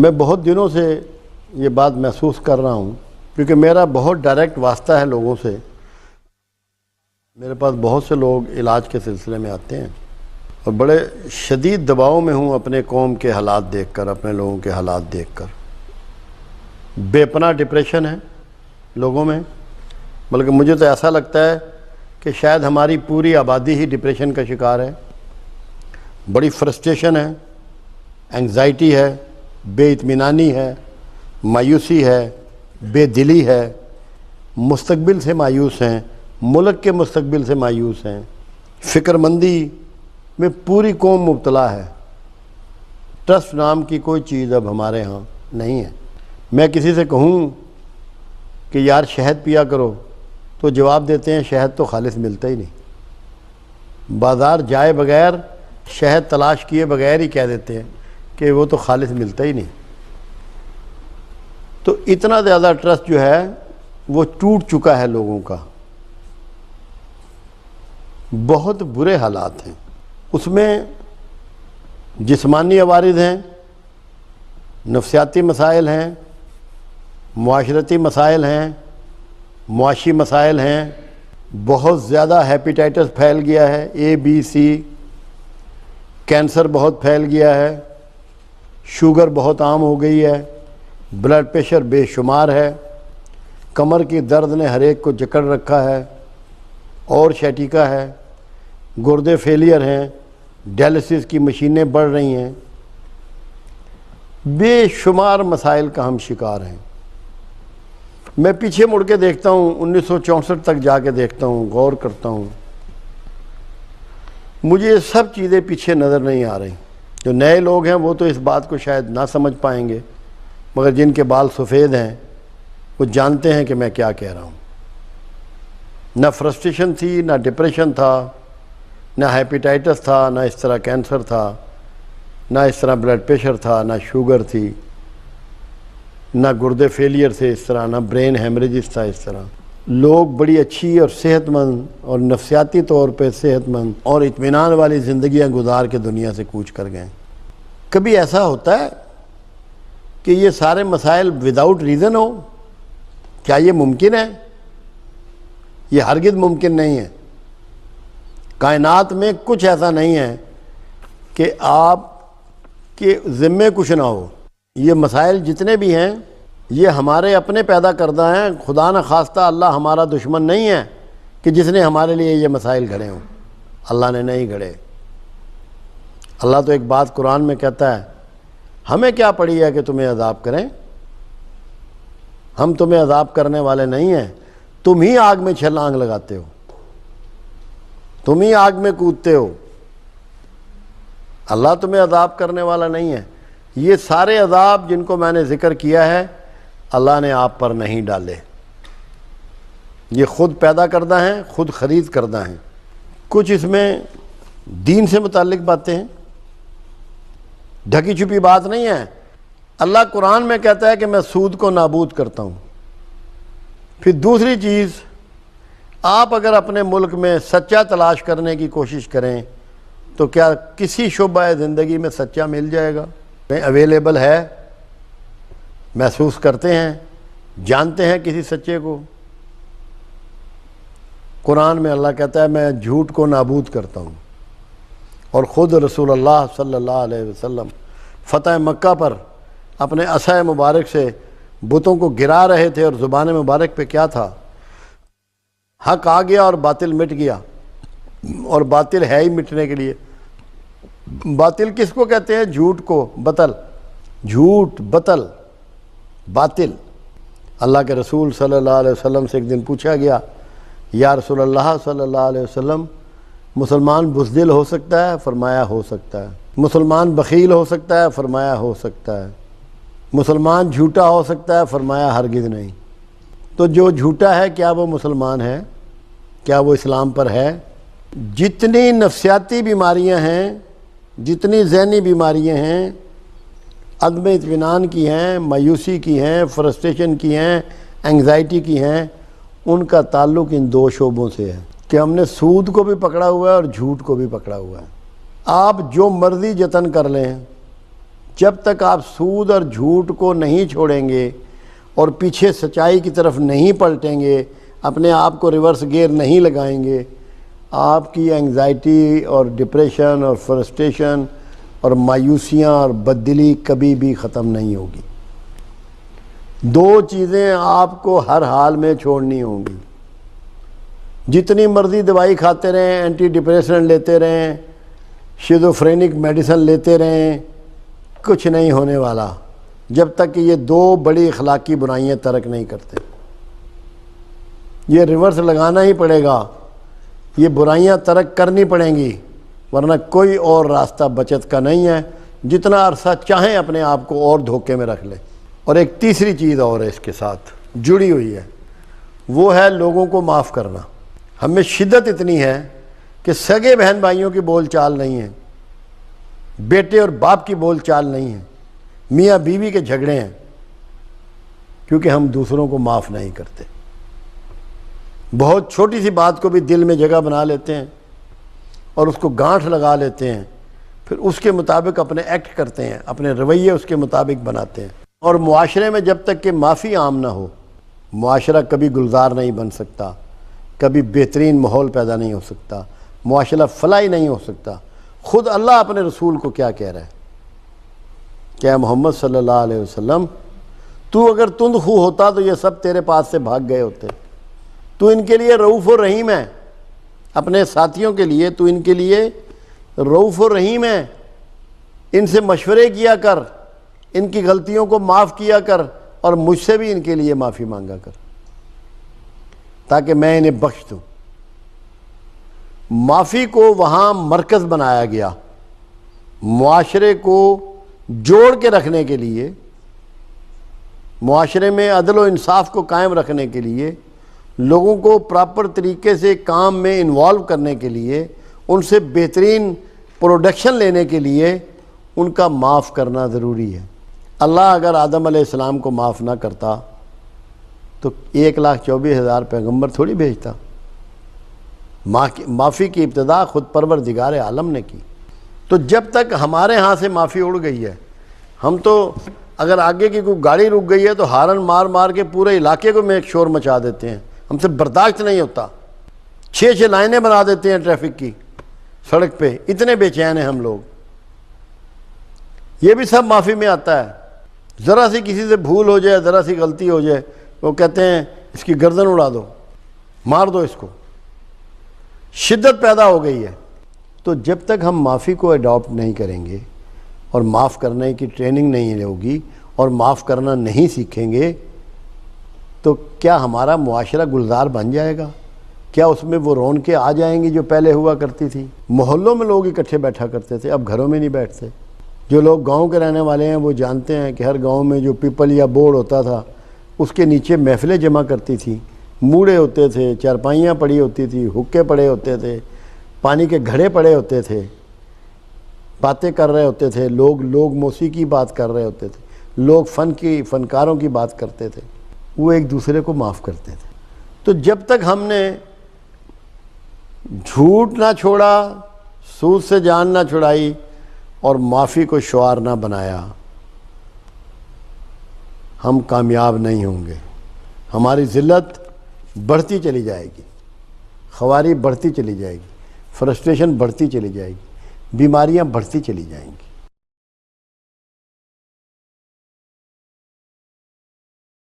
میں بہت دنوں سے یہ بات محسوس کر رہا ہوں کیونکہ میرا بہت ڈائریکٹ واسطہ ہے لوگوں سے. میرے پاس بہت سے لوگ علاج کے سلسلے میں آتے ہیں اور بڑے شدید دباؤ میں ہوں اپنے قوم کے حالات دیکھ کر، اپنے لوگوں کے حالات دیکھ کر. بے پناہ ڈپریشن ہے لوگوں میں، بلکہ مجھے تو ایسا لگتا ہے کہ شاید ہماری پوری آبادی ہی ڈپریشن کا شکار ہے. بڑی فرسٹریشن ہے، انگزائٹی ہے، بے اطمینانی ہے، مایوسی ہے، بے دلی ہے، مستقبل سے مایوس ہیں، ملک کے مستقبل سے مایوس ہیں. فکر مندی میں پوری قوم مبتلا ہے. ٹرسٹ نام کی کوئی چیز اب ہمارے ہاں نہیں ہے. میں کسی سے کہوں کہ یار شہد پیا کرو تو جواب دیتے ہیں شہد تو خالص ملتا ہی نہیں. بازار جائے بغیر، شہد تلاش کیے بغیر ہی کہہ دیتے ہیں کہ وہ تو خالص ملتا ہی نہیں. تو اتنا زیادہ ٹرسٹ جو ہے وہ ٹوٹ چکا ہے لوگوں کا. بہت برے حالات ہیں. اس میں جسمانی عوارض ہیں، نفسیاتی مسائل ہیں، معاشرتی مسائل ہیں، معاشی مسائل ہیں. بہت زیادہ ہیپیٹائٹس پھیل گیا ہے، ABC. کینسر بہت پھیل گیا ہے، شوگر بہت عام ہو گئی ہے، بلڈ پریشر بے شمار ہے، کمر کی درد نے ہر ایک کو جکڑ رکھا ہے، اور شیٹیکا ہے، گردے فیلئر ہیں، ڈائلسس کی مشینیں بڑھ رہی ہیں. بے شمار مسائل کا ہم شکار ہیں. میں پیچھے مڑ کے دیکھتا ہوں، 1964 تک جا کے دیکھتا ہوں، غور کرتا ہوں، مجھے یہ سب چیزیں پیچھے نظر نہیں آ رہی. جو نئے لوگ ہیں وہ تو اس بات کو شاید نہ سمجھ پائیں گے، مگر جن کے بال سفید ہیں وہ جانتے ہیں کہ میں کیا کہہ رہا ہوں. نہ فرسٹریشن تھی، نہ ڈپریشن تھا، نہ ہیپیٹائٹس تھا، نہ اس طرح کینسر تھا، نہ اس طرح بلڈ پریشر تھا، نہ شوگر تھی، نہ گردے فیلئر تھے اس طرح، نہ برین ہیمریجز تھا اس طرح. لوگ بڑی اچھی اور صحت مند اور نفسیاتی طور پہ صحت مند اور اطمینان والی زندگیاں گزار کے دنیا سے کوچ کر گئے. کبھی ایسا ہوتا ہے کہ یہ سارے مسائل وداؤٹ ریزن ہو؟ کیا یہ ممکن ہے؟ یہ ہرگز ممکن نہیں ہے. کائنات میں کچھ ایسا نہیں ہے کہ آپ کے ذمے کچھ نہ ہو. یہ مسائل جتنے بھی ہیں یہ ہمارے اپنے پیدا کردہ ہیں. خدا نہ خواستہ اللہ ہمارا دشمن نہیں ہے کہ جس نے ہمارے لیے یہ مسائل گھڑے ہوں. اللہ نے نہیں گھڑے. اللہ تو ایک بات قرآن میں کہتا ہے، ہمیں کیا پڑی ہے کہ تمہیں عذاب کریں؟ ہم تمہیں عذاب کرنے والے نہیں ہیں. تم ہی آگ میں چھلانگ لگاتے ہو، تم ہی آگ میں کودتے ہو. اللہ تمہیں عذاب کرنے والا نہیں ہے. یہ سارے عذاب جن کو میں نے ذکر کیا ہے اللہ نے آپ پر نہیں ڈالے. یہ خود پیدا کردہ ہیں، خود خرید کردہ ہیں. کچھ اس میں دین سے متعلق باتیں ہیں، ڈھکی چھپی بات نہیں ہے. اللہ قرآن میں کہتا ہے کہ میں سود کو نابود کرتا ہوں. پھر دوسری چیز، آپ اگر اپنے ملک میں سچا تلاش کرنے کی کوشش کریں تو کیا کسی شعبہ زندگی میں سچا مل جائے گا؟ اویلیبل ہے؟ محسوس کرتے ہیں، جانتے ہیں کسی سچے کو؟ قرآن میں اللہ کہتا ہے میں جھوٹ کو نابود کرتا ہوں. اور خود رسول اللہ صلی اللہ علیہ وسلم فتح مکہ پر اپنے عصا مبارک سے بتوں کو گرا رہے تھے، اور زبان مبارک پہ کیا تھا؟ حق آ گیا اور باطل مٹ گیا. اور باطل ہے ہی مٹنے کے لیے. باطل کس کو کہتے ہیں؟ جھوٹ کو. بطل، جھوٹ، بطل، باطل. اللہ کے رسول صلی اللہ علیہ وسلم سے ایک دن پوچھا گیا، یا رسول اللہ صلی اللہ علیہ وسلم، مسلمان بزدل ہو سکتا ہے؟ فرمایا ہو سکتا ہے. مسلمان بخیل ہو سکتا ہے؟ فرمایا ہو سکتا ہے. مسلمان جھوٹا ہو سکتا ہے؟ فرمایا ہرگز نہیں. تو جو جھوٹا ہے کیا وہ مسلمان ہے؟ کیا وہ اسلام پر ہے؟ جتنی نفسیاتی بیماریاں ہیں، جتنی ذہنی بیماریاں ہیں، عدم اطمینان کی ہیں، مایوسی کی ہیں، فرسٹریشن کی ہیں، انگزائٹی کی ہیں، ان کا تعلق ان دو شعبوں سے ہے کہ ہم نے سود کو بھی پکڑا ہوا ہے اور جھوٹ کو بھی پکڑا ہوا ہے. آپ جو مرضی جتن کر لیں، جب تک آپ سود اور جھوٹ کو نہیں چھوڑیں گے اور پیچھے سچائی کی طرف نہیں پلٹیں گے، اپنے آپ کو ریورس گیئر نہیں لگائیں گے، آپ کی انگزائٹی اور ڈپریشن اور فرسٹریشن اور مایوسیاں اور بددلی کبھی بھی ختم نہیں ہوگی۔ دو چیزیں آپ کو ہر حال میں چھوڑنی ہوں گی۔ جتنی مرضی دوائی کھاتے رہیں، اینٹی ڈپریسنٹ لیتے رہیں، شیزوفرینک میڈیسن لیتے رہیں، کچھ نہیں ہونے والا جب تک کہ یہ دو بڑی اخلاقی برائیاں ترک نہیں کرتے۔ یہ ریورس لگانا ہی پڑے گا، یہ برائیاں ترک کرنی پڑیں گی، ورنہ کوئی اور راستہ بچت کا نہیں ہے۔ جتنا عرصہ چاہیں اپنے آپ کو اور دھوکے میں رکھ لیں۔ اور ایک تیسری چیز اور ہے اس کے ساتھ جڑی ہوئی ہے، وہ ہے لوگوں کو معاف کرنا۔ ہمیں شدت اتنی ہے کہ سگے بہن بھائیوں کی بول چال نہیں ہے، بیٹے اور باپ کی بول چال نہیں ہے، میاں بیوی کے جھگڑے ہیں، کیونکہ ہم دوسروں کو معاف نہیں کرتے۔ بہت چھوٹی سی بات کو بھی دل میں جگہ بنا لیتے ہیں اور اس کو گانٹھ لگا لیتے ہیں، پھر اس کے مطابق اپنے ایکٹ کرتے ہیں، اپنے رویے اس کے مطابق بناتے ہیں۔ اور معاشرے میں جب تک کہ معافی عام نہ ہو، معاشرہ کبھی گلزار نہیں بن سکتا، کبھی بہترین ماحول پیدا نہیں ہو سکتا، معاشرہ فلاحی نہیں ہو سکتا۔ خود اللہ اپنے رسول کو کیا کہہ رہا ہے کہ اے محمد صلی اللہ علیہ وسلم، تو اگر تند خو ہوتا تو یہ سب تیرے پاس سے بھاگ گئے ہوتے۔ تو ان کے لیے رؤوف و رحیم ہے، اپنے ساتھیوں کے لیے تو ان کے لیے رؤوف و رحیم ہے۔ ان سے مشورے کیا کر، ان کی غلطیوں کو معاف کیا کر، اور مجھ سے بھی ان کے لیے معافی مانگا کر تاکہ میں انہیں بخش دوں۔ معافی کو وہاں مرکز بنایا گیا، معاشرے کو جوڑ کے رکھنے کے لیے، معاشرے میں عدل و انصاف کو قائم رکھنے کے لیے، لوگوں کو پراپر طریقے سے کام میں انوالو کرنے کے لیے، ان سے بہترین پروڈکشن لینے کے لیے ان کا معاف کرنا ضروری ہے۔ اللہ اگر آدم علیہ السلام کو معاف نہ کرتا تو 1,24,000 پیغمبر تھوڑی بھیجتا۔ معافی کی ابتدا خود پروردگار عالم نے کی۔ تو جب تک ہمارے ہاں سے معافی اڑ گئی ہے، ہم تو اگر آگے کی کوئی گاڑی رک گئی ہے تو ہارن مار مار کے پورے علاقے کو میں ایک شور مچا دیتے ہیں، ہم سے برداشت نہیں ہوتا۔ 6 لائنیں بنا دیتے ہیں ٹریفک کی سڑک پہ، اتنے بے چین ہیں ہم لوگ۔ یہ بھی سب معافی میں آتا ہے۔ ذرا سی کسی سے بھول ہو جائے، ذرا سی غلطی ہو جائے، وہ کہتے ہیں اس کی گردن اڑا دو، مار دو اس کو۔ شدت پیدا ہو گئی ہے۔ تو جب تک ہم معافی کو اڈاپٹ نہیں کریں گے اور معاف کرنے کی ٹریننگ نہیں ہوگی اور معاف کرنا نہیں سیکھیں گے تو کیا ہمارا معاشرہ گلزار بن جائے گا؟ کیا اس میں وہ رونقیں آ جائیں گی جو پہلے ہوا کرتی تھی؟ محلوں میں لوگ اکٹھے بیٹھا کرتے تھے، اب گھروں میں نہیں بیٹھتے۔ جو لوگ گاؤں کے رہنے والے ہیں وہ جانتے ہیں کہ ہر گاؤں میں جو پیپل یا بورڈ ہوتا تھا اس کے نیچے محفلیں جمع کرتی تھی، موڑے ہوتے تھے، چارپائیاں پڑی ہوتی تھی، حقے پڑے ہوتے تھے، پانی کے گھڑے پڑے ہوتے تھے، باتیں کر رہے ہوتے تھے لوگ موسیقی بات کر رہے ہوتے تھے، لوگ فنکاروں کی بات کرتے تھے، وہ ایک دوسرے کو معاف کرتے تھے۔ تو جب تک ہم نے جھوٹ نہ چھوڑا، سود سے جان نہ چھڑائی اور معافی کو شعار نہ بنایا، ہم کامیاب نہیں ہوں گے۔ ہماری ذلت بڑھتی چلی جائے گی، خواری بڑھتی چلی جائے گی، فرسٹریشن بڑھتی چلی جائے گی، بیماریاں بڑھتی چلی جائیں گی۔